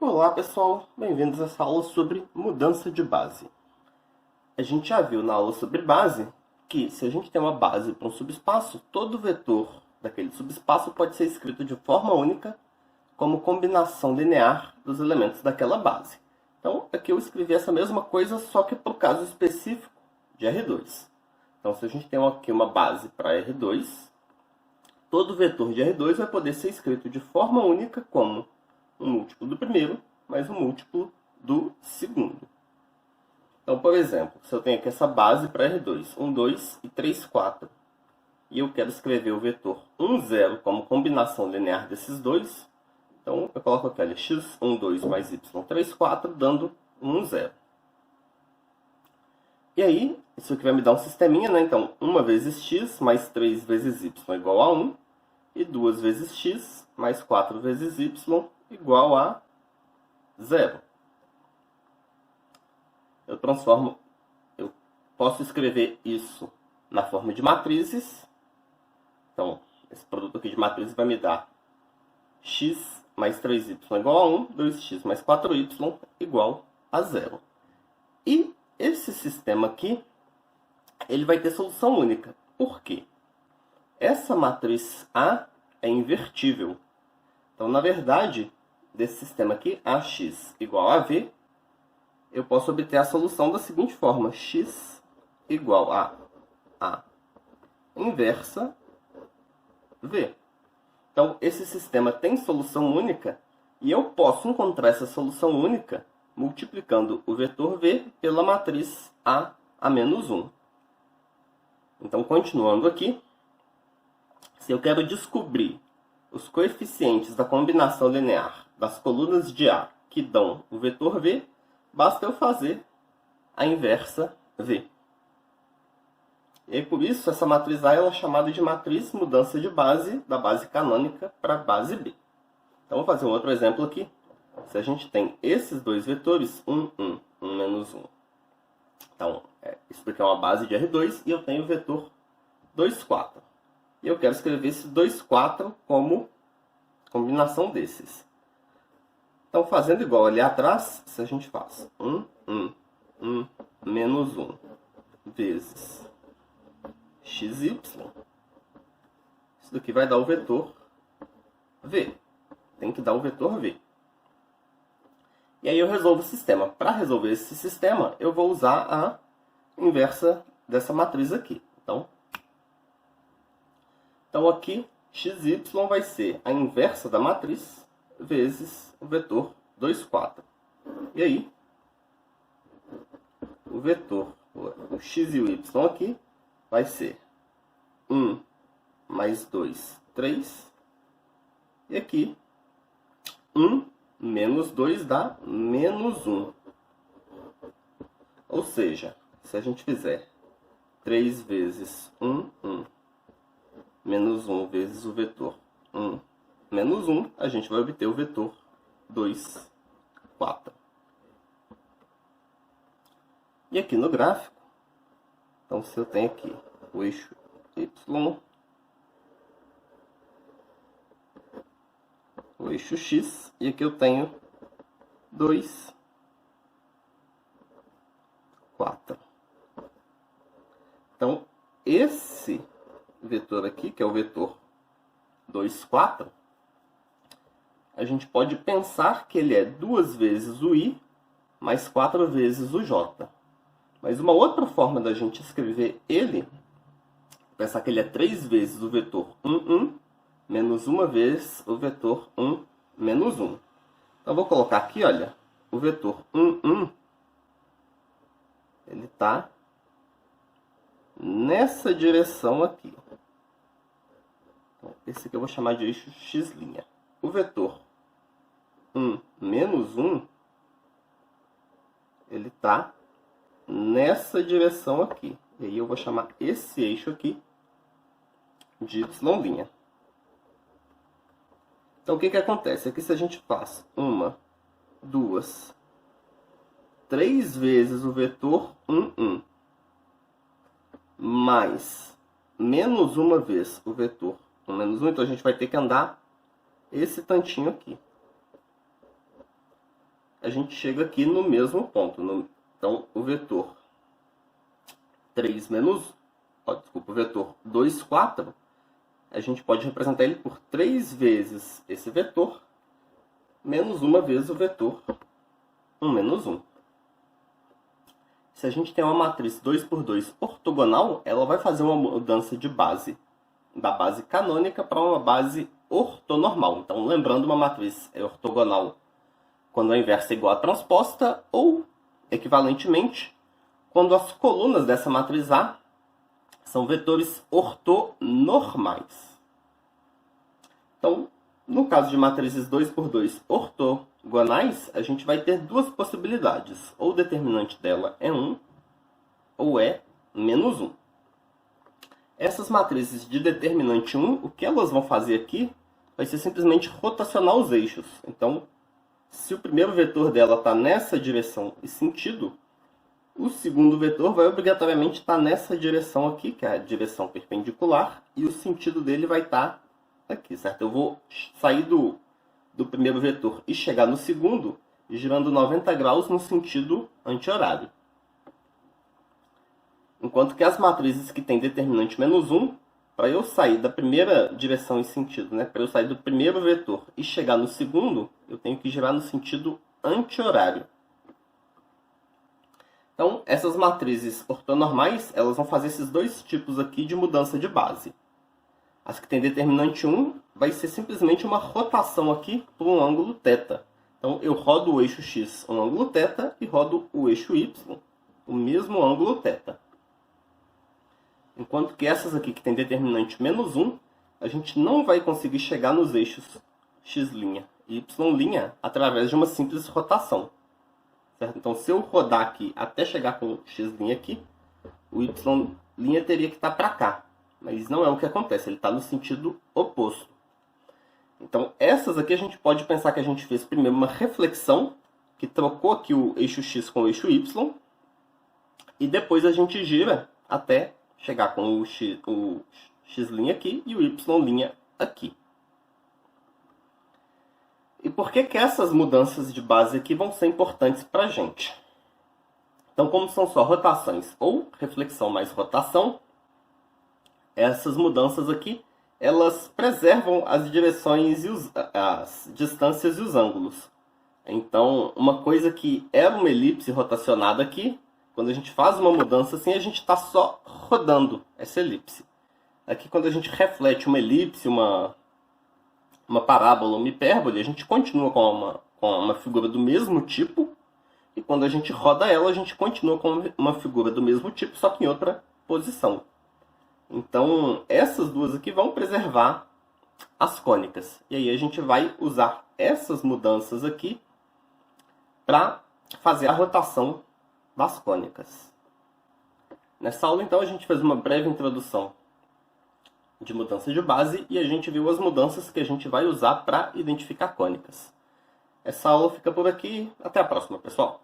Olá pessoal, bem-vindos a essa aula sobre mudança de base. A gente já viu na aula sobre base que se a gente tem uma base para um subespaço, todo vetor daquele subespaço pode ser escrito de forma única como combinação linear dos elementos daquela base. Então aqui eu escrevi essa mesma coisa, só que para o caso específico de R2. Então se a gente tem aqui uma base para R2, todo vetor de R2 vai poder ser escrito de forma única como um múltiplo do primeiro mais um múltiplo do segundo. Então, por exemplo, se eu tenho aqui essa base para R2, 1, 2 e 3, 4, e eu quero escrever o vetor 1, 0 como combinação linear desses dois, então eu coloco aqui, olha, x, 1, 2 mais y, 3, 4, dando 1, 0. E aí, isso aqui vai me dar um sisteminha, né? Então, 1 vezes x mais 3 vezes y igual a 1, e 2 vezes x mais 4 vezes y igual a 0. Eu posso escrever isso na forma de matrizes. Então, esse produto aqui de matrizes vai me dar x mais 3y igual a 1, 2x mais 4y igual a 0. E esse sistema aqui, ele vai ter solução única. Por quê? Essa matriz A é invertível. Então, na verdade, desse sistema aqui, AX igual a V, eu posso obter a solução da seguinte forma: x igual a inversa V. Então, esse sistema tem solução única e eu posso encontrar essa solução única multiplicando o vetor V pela matriz A menos 1. Então, continuando aqui, se eu quero descobrir os coeficientes da combinação linear das colunas de A que dão o vetor V, basta eu fazer a inversa V. E por isso, essa matriz A ela é chamada de matriz mudança de base, da base canônica para a base B. Então, vou fazer um outro exemplo aqui. Se a gente tem esses dois vetores, 1, 1, 1 menos 1. Então, isso aqui é uma base de R2 e eu tenho o vetor 2, 4. E eu quero escrever esse 2, 4 como combinação desses. Então, fazendo igual ali atrás, se a gente faz 1, 1, 1 menos 1 vezes xy, isso daqui vai dar o vetor V. Tem que dar o vetor V. E aí eu resolvo o sistema. Para resolver esse sistema, eu vou usar a inversa dessa matriz aqui. Então aqui, xy vai ser a inversa da matriz vezes o vetor 2, 4. E aí, o vetor, o x e o y aqui, vai ser 1 mais 2, 3. E aqui, 1 menos 2 dá menos 1. Ou seja, se a gente fizer 3 vezes 1, 1, menos 1 vezes o vetor 1, menos 1, a gente vai obter o vetor 2, 4. E aqui no gráfico, então se eu tenho aqui o eixo y, o eixo x, e aqui eu tenho 2, 4. Então, esse vetor aqui, que é o vetor 2, 4, a gente pode pensar que ele é 2 vezes o i mais 4 vezes o j. Mas uma outra forma da gente escrever ele, pensar que ele é 3 vezes o vetor 1, 1, menos 1 vez o vetor 1, menos 1. Então, eu vou colocar aqui, olha, o vetor 1, 1, ele está nessa direção aqui. Então, esse aqui eu vou chamar de eixo x'. O vetor 1 menos 1, ele está nessa direção aqui. E aí eu vou chamar esse eixo aqui de y'. Então, o que acontece? Aqui se a gente faz 1, 2, 3 vezes o vetor 1, 1, mais menos 1 vez o vetor 1, menos 1, então a gente vai ter que andar esse tantinho aqui. a gente chega aqui no mesmo ponto. Então, o vetor 3 menos... desculpa, o vetor 2, 4, a gente pode representar ele por 3 vezes esse vetor, menos uma vez o vetor 1 menos 1. Se a gente tem uma matriz 2 por 2 ortogonal, ela vai fazer uma mudança de base, da base canônica para uma base ortonormal. Então, lembrando, uma matriz é ortogonal quando a inversa é igual à transposta, ou, equivalentemente, quando as colunas dessa matriz A são vetores ortonormais. Então, no caso de matrizes 2 por 2 ortogonais, a gente vai ter duas possibilidades. Ou o determinante dela é 1, ou é menos 1. Essas matrizes de determinante 1, o que elas vão fazer aqui vai ser simplesmente rotacionar os eixos. Então, se o primeiro vetor dela está nessa direção e sentido, o segundo vetor vai obrigatoriamente estar nessa direção aqui, que é a direção perpendicular, e o sentido dele vai estar aqui, certo? Eu vou sair do primeiro vetor e chegar no segundo, girando 90 graus no sentido anti-horário. Enquanto que as matrizes que têm determinante menos 1, para eu sair da primeira direção e sentido, né? Para eu sair do primeiro vetor e chegar no segundo, eu tenho que girar no sentido anti-horário. Então, essas matrizes ortonormais, elas vão fazer esses dois tipos aqui de mudança de base. As que têm determinante 1 vai ser simplesmente uma rotação aqui por um ângulo θ. Então, eu rodo o eixo x um ângulo θ e rodo o eixo y o mesmo ângulo θ. Enquanto que essas aqui que têm determinante menos 1, a gente não vai conseguir chegar nos eixos x' e y' através de uma simples rotação. Certo? Então, se eu rodar aqui até chegar com o x' aqui, o y' teria que estar para cá. Mas não é o que acontece, ele está no sentido oposto. Então, essas aqui a gente pode pensar que a gente fez primeiro uma reflexão, que trocou aqui o eixo x com o eixo y, e depois a gente gira até chegar com o x' aqui e o y' aqui. E por que essas mudanças de base aqui vão ser importantes para a gente? Então, como são só rotações ou reflexão mais rotação, essas mudanças aqui, elas preservam as direções, as distâncias e os ângulos. Então, uma coisa que era uma elipse rotacionada aqui, quando a gente faz uma mudança assim, a gente está só rodando essa elipse. Aqui, quando a gente reflete uma elipse, uma parábola, uma hipérbole, a gente continua com uma figura do mesmo tipo, e quando a gente roda ela, a gente continua com uma figura do mesmo tipo, só que em outra posição. Então, essas duas aqui vão preservar as cônicas. E aí a gente vai usar essas mudanças aqui para fazer a rotação das cônicas. Nessa aula, então, a gente fez uma breve introdução de mudança de base e a gente viu as mudanças que a gente vai usar para identificar cônicas. Essa aula fica por aqui. Até a próxima, pessoal!